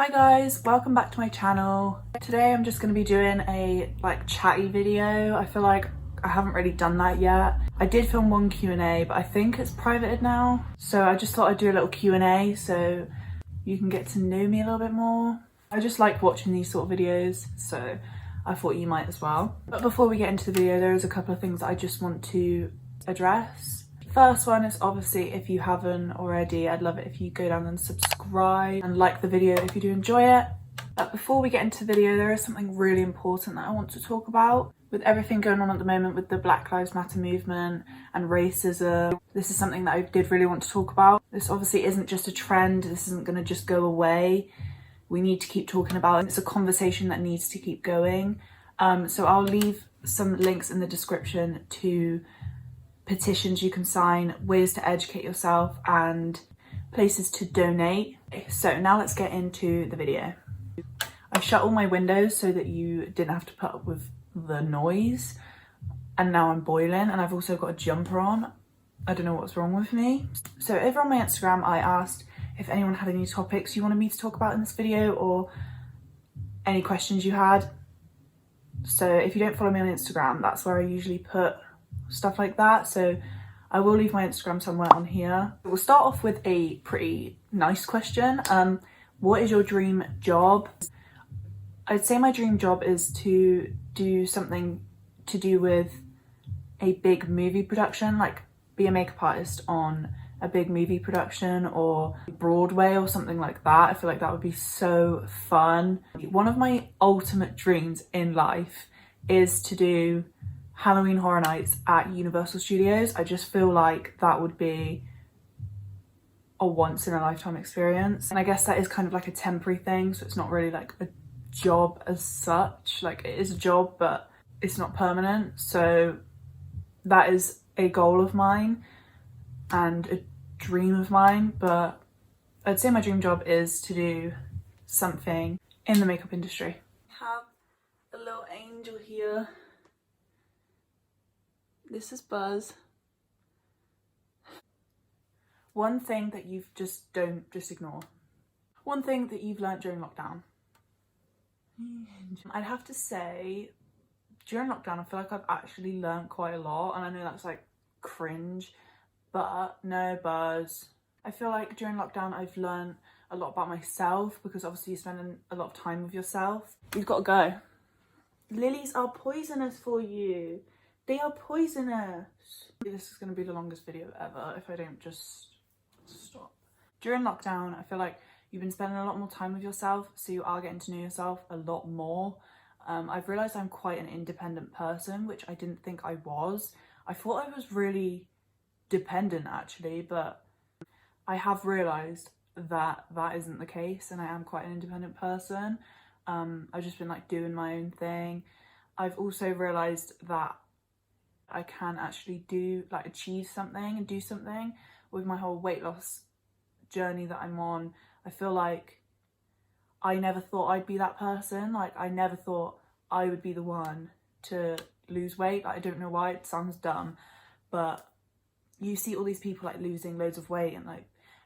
Hi guys, welcome back to my channel. Today I'm just going to be doing a chatty video. I feel like I haven't really done that yet. I did film one Q&A, but I think it's privated now. So I just thought I'd do a little Q&A so you can get to know me a little bit more. I just like watching these sort of videos, so I thought you might as well. But before we get into the video, there is a couple of things that I just want to address. First one is obviously, if you haven't already, I'd love it if you go down and subscribe and like the video if you do enjoy it. But before we get into the video, there is something really important that I want to talk about. With everything going on at the moment with the Black Lives Matter movement and racism, this is something that I did really want to talk about. This obviously isn't just a trend, this isn't going to just go away. We need to keep talking about it. It's a conversation that needs to keep going. So I'll leave some links in the description to petitions you can sign, ways to educate yourself, and places to donate. So now let's get into the video. I've shut all my windows so that you didn't have to put up with the noise, and now I'm boiling, and I've also got a jumper on. I don't know what's wrong with me. So over on my Instagram, I asked if anyone had any topics you wanted me to talk about in this video or any questions you had. So if you don't follow me on Instagram, that's where I usually put stuff like that. So I will leave my Instagram somewhere on here. We'll start off with a pretty nice question. What is your dream job? I'd say my dream job is to do something to do with a big movie production, like be a makeup artist on a big movie production or Broadway or something like that. I feel like that would be so fun. One of my ultimate dreams in life is to do Halloween Horror Nights at Universal Studios. I just feel like that would be a once in a lifetime experience. And I guess that is kind of like a temporary thing, so it's not really like a job as such. Like, it is a job, but it's not permanent. So that is a goal of mine and a dream of mine, but I'd say my dream job is to do something in the makeup industry. I have a little angel here. This is Buzz. One thing that you've just ignore. One thing that you've learnt during lockdown. I'd have to say, during lockdown, I feel like I've actually learnt quite a lot, and I know that's like cringe, but no, Buzz. I feel like during lockdown, I've learnt a lot about myself, because obviously you're spending a lot of time with yourself. You've got to go. Lilies are poisonous for you. They are poisonous. This is going to be the longest video ever if I don't just stop. During lockdown, I feel like you've been spending a lot more time with yourself, so you are getting to know yourself a lot more. I've realised I'm quite an independent person, which I didn't think I was. I thought I was really dependent actually, but I have realised that that isn't the case, and I am quite an independent person. I've just been like doing my own thing. I've also realised that I can actually achieve something and do something with my whole weight loss journey that I'm on. I feel like I never thought I'd be that person. Like, I never thought I would be the one to lose weight. Like, I don't know why, it sounds dumb, but you see all these people like losing loads of weight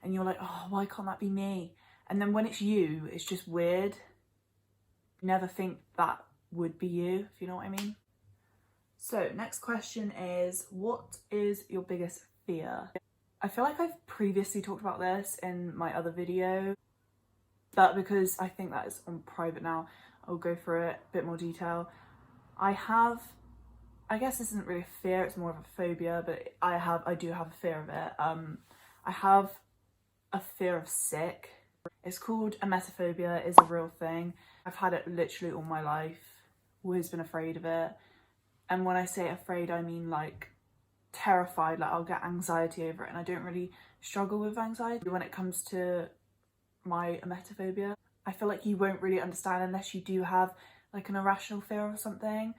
and you're like, oh, why can't that be me? And then when it's you, it's just weird. Never think that would be you, if you know what I mean. So next question is, what is your biggest fear? I feel like I've previously talked about this in my other video, but because I think that is on private now, I'll go through it a bit more detail. I guess this isn't really a fear, it's more of a phobia, but I do have a fear of it. I have a fear of sick. It's called emetophobia, it's a real thing. I've had it literally all my life, always been afraid of it. And when I say afraid, I mean like terrified, like I'll get anxiety over it, and I don't really struggle with anxiety. When it comes to my emetophobia, I feel like you won't really understand unless you do have like an irrational fear of something.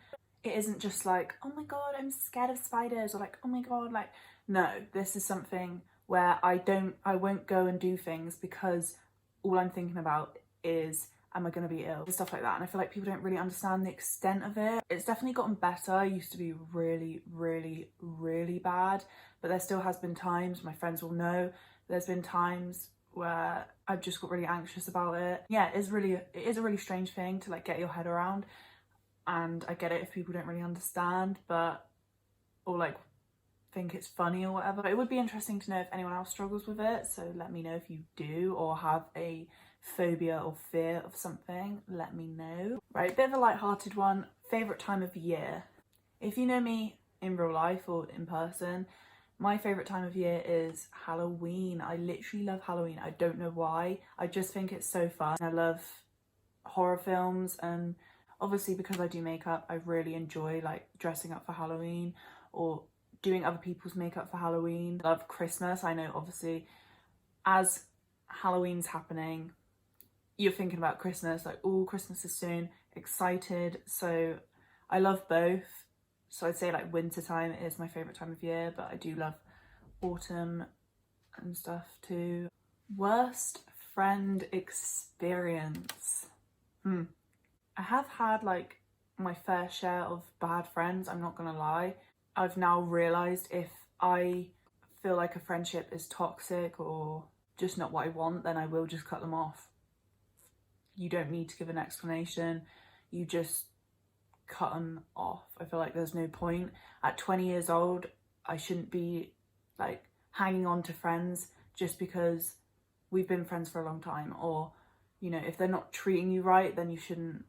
It isn't just like, oh my god, I'm scared of spiders, or like, oh my god, like, no, this is something where I won't go and do things because all I'm thinking about is, am I going to be ill? Stuff like that. And I feel like people don't really understand the extent of it. It's definitely gotten better. It used to be really, really bad, but there still has been times, my friends will know, there's been times where I've just got really anxious about it. Yeah, it is a really strange thing to like get your head around, and I get it if people don't really understand, but or like think it's funny or whatever. But it would be interesting to know if anyone else struggles with it, so let me know if you do or have a phobia or fear of something. Let me know. Right, bit of a light-hearted one. Favourite time of year. If you know me in real life or in person, my favourite time of year is Halloween. I literally love Halloween. I don't know why. I just think it's so fun. I love horror films, and obviously because I do makeup, I really enjoy like dressing up for Halloween or doing other people's makeup for Halloween. I love Christmas. I know obviously as Halloween's happening, you're thinking about Christmas, like, oh, Christmas is soon, excited. So I love both. So I'd say like winter time is my favourite time of year, but I do love autumn and stuff too. Worst friend experience. I have had like my fair share of bad friends, I'm not gonna lie. I've now realised if I feel like a friendship is toxic or just not what I want, then I will just cut them off. You don't need to give an explanation, you just cut them off. I feel like there's no point. At 20 years old, I shouldn't be like hanging on to friends just because we've been friends for a long time, or you know, if they're not treating you right, then you shouldn't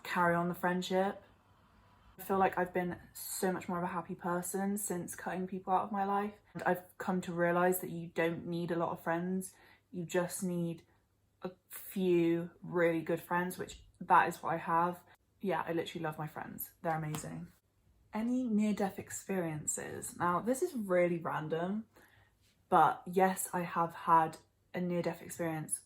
carry on the friendship. I feel like I've been so much more of a happy person since cutting people out of my life. And I've come to realise that you don't need a lot of friends, you just need a few really good friends, which that is what I have. Yeah, I literally love my friends, they're amazing. Any near-death experiences? Now this is really random, but yes, I have had a near-death experience.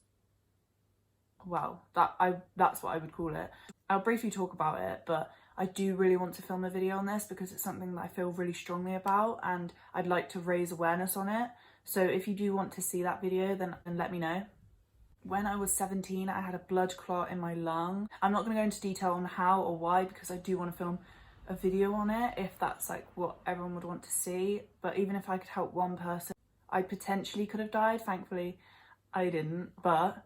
Well, that's what I would call it. I'll briefly talk about it, but I do really want to film a video on this because it's something that I feel really strongly about and I'd like to raise awareness on it. So if you do want to see that video, then let me know. When I was 17, I had a blood clot in my lung. I'm not going to go into detail on how or why because I do want to film a video on it if that's like what everyone would want to see. But even if I could help one person, I potentially could have died. Thankfully, I didn't. But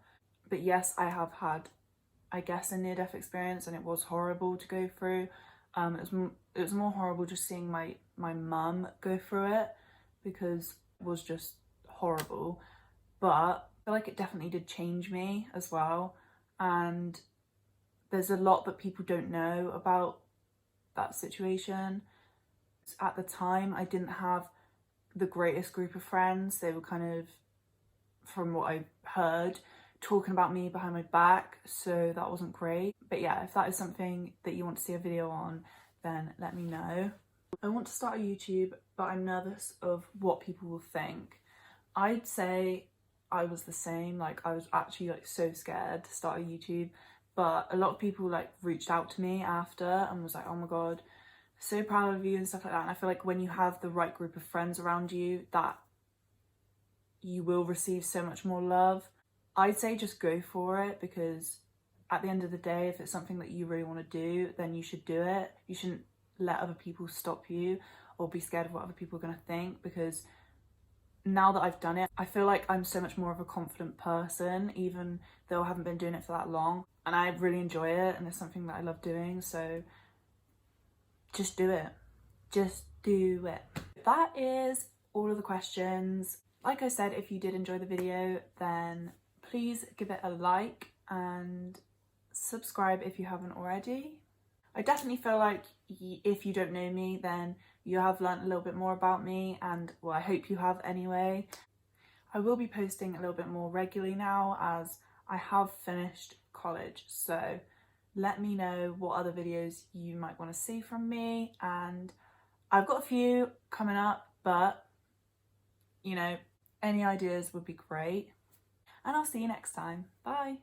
yes, I have had, I guess, a near-death experience, and it was horrible to go through. It was more horrible just seeing my mum go through it because it was just horrible. But I feel like it definitely did change me as well, and there's a lot that people don't know about that situation. At the time, I didn't have the greatest group of friends. They were kind of, from what I heard, talking about me behind my back, so that wasn't great. But yeah, if that is something that you want to see a video on, then let me know. I want to start a YouTube, but I'm nervous of what people will think. I'd say I was the same, like I was actually like so scared to start a YouTube, but a lot of people like reached out to me after and was like, oh my god, so proud of you and stuff like that. And I feel like when you have the right group of friends around you, that you will receive so much more love. I'd say just go for it, because at the end of the day, if it's something that you really want to do, then you should do it. You shouldn't let other people stop you or be scared of what other people are going to think, because now that I've done it, I feel like I'm so much more of a confident person, even though I haven't been doing it for that long. And I really enjoy it, and it's something that I love doing, so just do it. Just do it. That is all of the questions. Like I said, if you did enjoy the video, then please give it a like and subscribe if you haven't already. I definitely feel like if you don't know me, then you have learnt a little bit more about me, and well, I hope you have anyway. I will be posting a little bit more regularly now as I have finished college, so let me know what other videos you might want to see from me, and I've got a few coming up, but you know, any ideas would be great. And I'll see you next time. Bye.